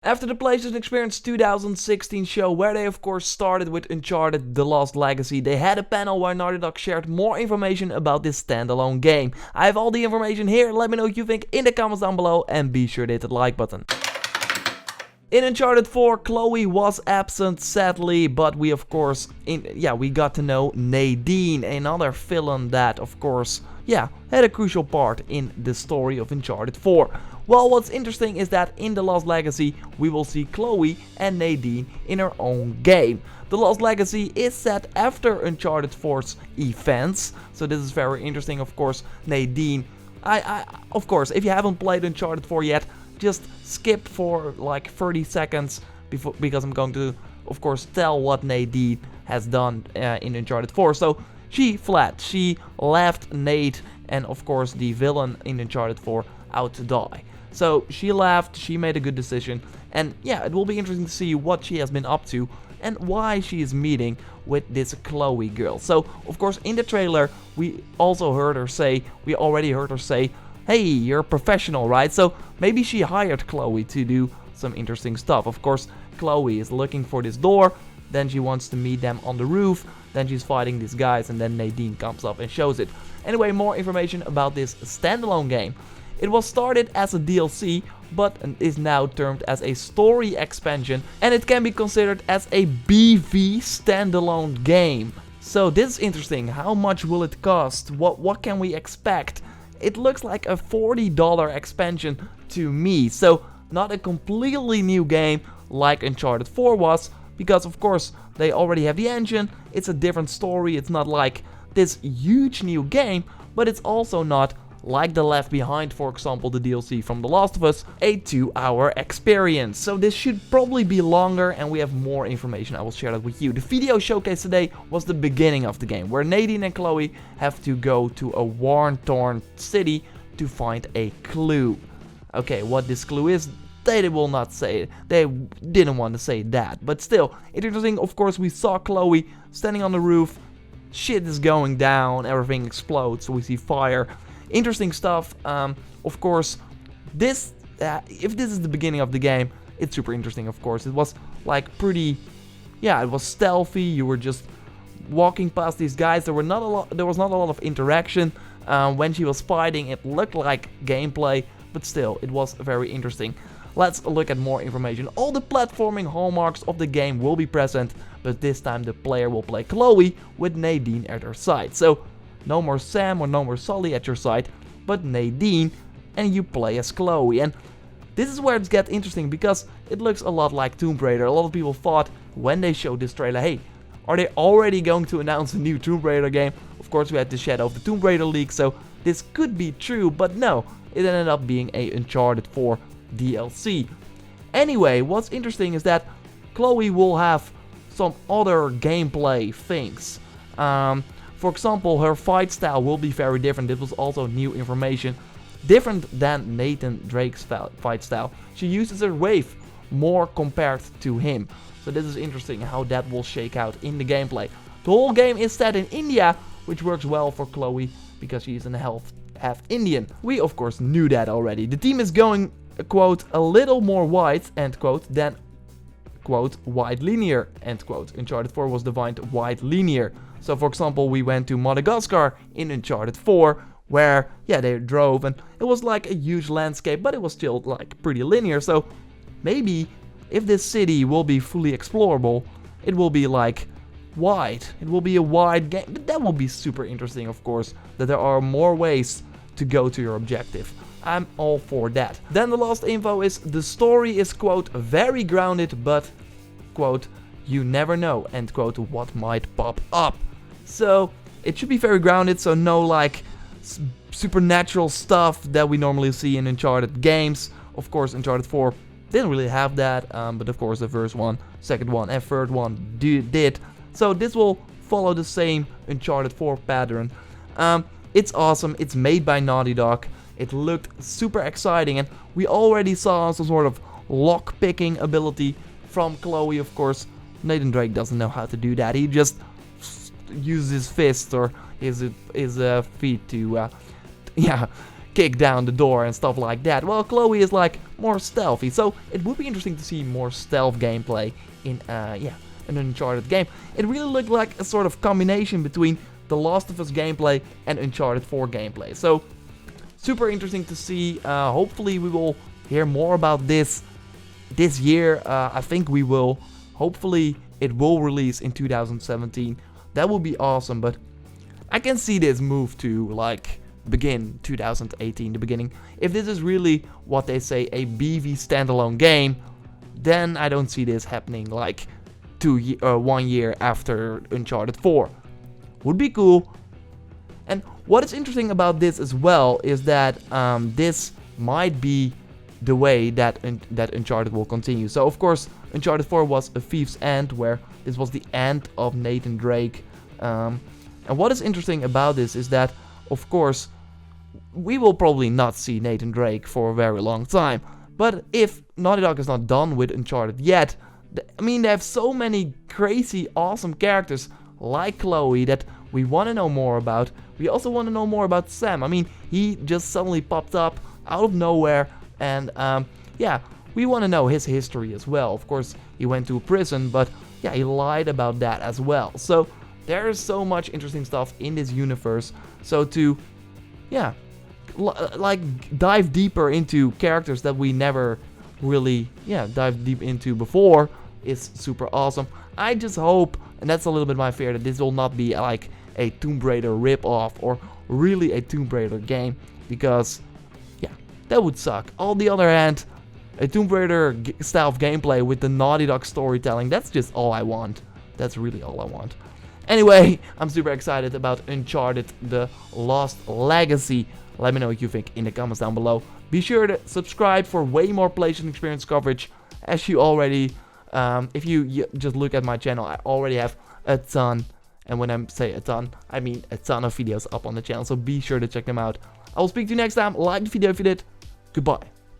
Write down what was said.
After the PlayStation Experience 2016 show, where they of course started with Uncharted The Lost Legacy, they had a panel where Naughty Dog shared more information about this standalone game. I have all the information here, let me know what you think in the comments down below, and be sure to hit the like button. In Uncharted 4, Chloe was absent, sadly, but we of course, we got to know Nadine, another villain that of course, had a crucial part in the story of Uncharted 4. Well, what's interesting is that in The Lost Legacy, we will see Chloe and Nadine in her own game. The Lost Legacy is set after Uncharted 4's events, so this is very interesting. Of course, Nadine, of course, if you haven't played Uncharted 4 yet, just skip for like 30 seconds because I'm going to, of course, tell what Nadine has done in Uncharted 4. So she fled, she left Nate and of course the villain in Uncharted 4 out to die. So she left, she made a good decision, and it will be interesting to see what she has been up to and why she is meeting with this Chloe girl. So of course in the trailer we already heard her say, hey, you're a professional, right? So maybe she hired Chloe to do some interesting stuff. Of course, Chloe is looking for this door, then she wants to meet them on the roof, then she's fighting these guys, and then Nadine comes up and shows it. Anyway, more information about this standalone game. It was started as a DLC, but is now termed as a story expansion, and it can be considered as a BEEFY Standalone game. So this is interesting. How much will it cost? What can we expect? It looks like a $40 expansion to me, so not a completely new game like Uncharted 4 was, because of course they already have the engine, it's a different story, it's not like this huge new game, but it's also not like the Left Behind, for example, the DLC from The Last of Us, a 2-hour experience. So this should probably be longer, and we have more information. I will share that with you. The video showcase today was the beginning of the game, where Nadine and Chloe have to go to a war-torn city to find a clue. Okay, what this clue is, they will not say it. They didn't want to say that, but still, it's interesting. Of course, we saw Chloe standing on the roof, shit is going down, everything explodes, so we see fire. Interesting stuff. Of course, if this is the beginning of the game, it's super interesting. Of course, it was like pretty, it was stealthy. You were just walking past these guys. There was not a lot of interaction. When she was fighting, it looked like gameplay, but still, it was very interesting. Let's look at more information. All the platforming hallmarks of the game will be present, but this time the player will play Chloe with Nadine at her side. So no more Sam or no more Sully at your side, but Nadine, and you play as Chloe. And this is where it gets interesting, because it looks a lot like Tomb Raider. A lot of people thought when they showed this trailer, hey, are they already going to announce a new Tomb Raider game? Of course, we had the Shadow of the Tomb Raider leak, so this could be true, but no, it ended up being a Uncharted 4 DLC. Anyway, what's interesting is that Chloe will have some other gameplay things. For example, her fight style will be very different. This was also new information. Different than Nathan Drake's fight style. She uses her wave more compared to him. So this is interesting how that will shake out in the gameplay. The whole game is set in India, which works well for Chloe because she is half Indian. We of course knew that already. The team is going, quote, a little more wide, end quote, than, quote, wide linear, end quote. Uncharted 4 was defined wide linear. So for example, we went to Madagascar in Uncharted 4, where, they drove, and it was like a huge landscape, but it was still like pretty linear. So maybe if this city will be fully explorable, it will be like wide. It will be a wide game. That will be super interesting, of course, that there are more ways to go to your objective. I'm all for that. Then the last info is the story is, quote, very grounded, but, quote, you never know, end quote, what might pop up. So it should be very grounded, so no like supernatural stuff that we normally see in Uncharted games. Of course, Uncharted 4 didn't really have that, but of course the first one, second one, and third one did. So this will follow the same Uncharted 4 pattern. It's awesome. It's made by Naughty Dog. It looked super exciting, and we already saw some sort of lock-picking ability from Chloe, of course. Nathan Drake doesn't know how to do that. He just uses his fist or his feet to kick down the door and stuff like that. Well, Chloe is like, more stealthy. So it would be interesting to see more stealth gameplay in an Uncharted game. It really looked like a sort of combination between The Last of Us gameplay and Uncharted 4 gameplay. So super interesting to see. Hopefully we will hear more about this year. I think we will. Hopefully it will release in 2017. That would be awesome, but I can see this move to like begin 2018, the beginning. If this is really what they say, a BEEFY standalone game, then I don't see this happening like 1 year after Uncharted 4. Would be cool. And what is interesting about this as well is that this might be the way that Uncharted will continue. So of course Uncharted 4 was a thief's end, where this was the end of Nathan Drake. And what is interesting about this is that, of course, we will probably not see Nathan Drake for a very long time. But if Naughty Dog is not done with Uncharted yet, I mean, they have so many crazy, awesome characters like Chloe that we want to know more about. We also want to know more about Sam. I mean, he just suddenly popped up out of nowhere, and yeah, we want to know his history as well. Of course, he went to prison, but yeah, he lied about that as well. So there is so much interesting stuff in this universe. So to, yeah, like dive deeper into characters that we never really, dive deep into before is super awesome. I just hope, and that's a little bit my fear, that this will not be like a Tomb Raider ripoff or really a Tomb Raider game, because yeah, that would suck. On the other hand, a Tomb Raider style of gameplay with the Naughty Dog storytelling, that's just all I want. That's really all I want. Anyway, I'm super excited about Uncharted The Lost Legacy. Let me know what you think in the comments down below. Be sure to subscribe for way more PlayStation Experience coverage. As you already, if you just look at my channel, I already have a ton. And when I say a ton, I mean a ton of videos up on the channel. So be sure to check them out. I will speak to you next time. Like the video if you did. Goodbye.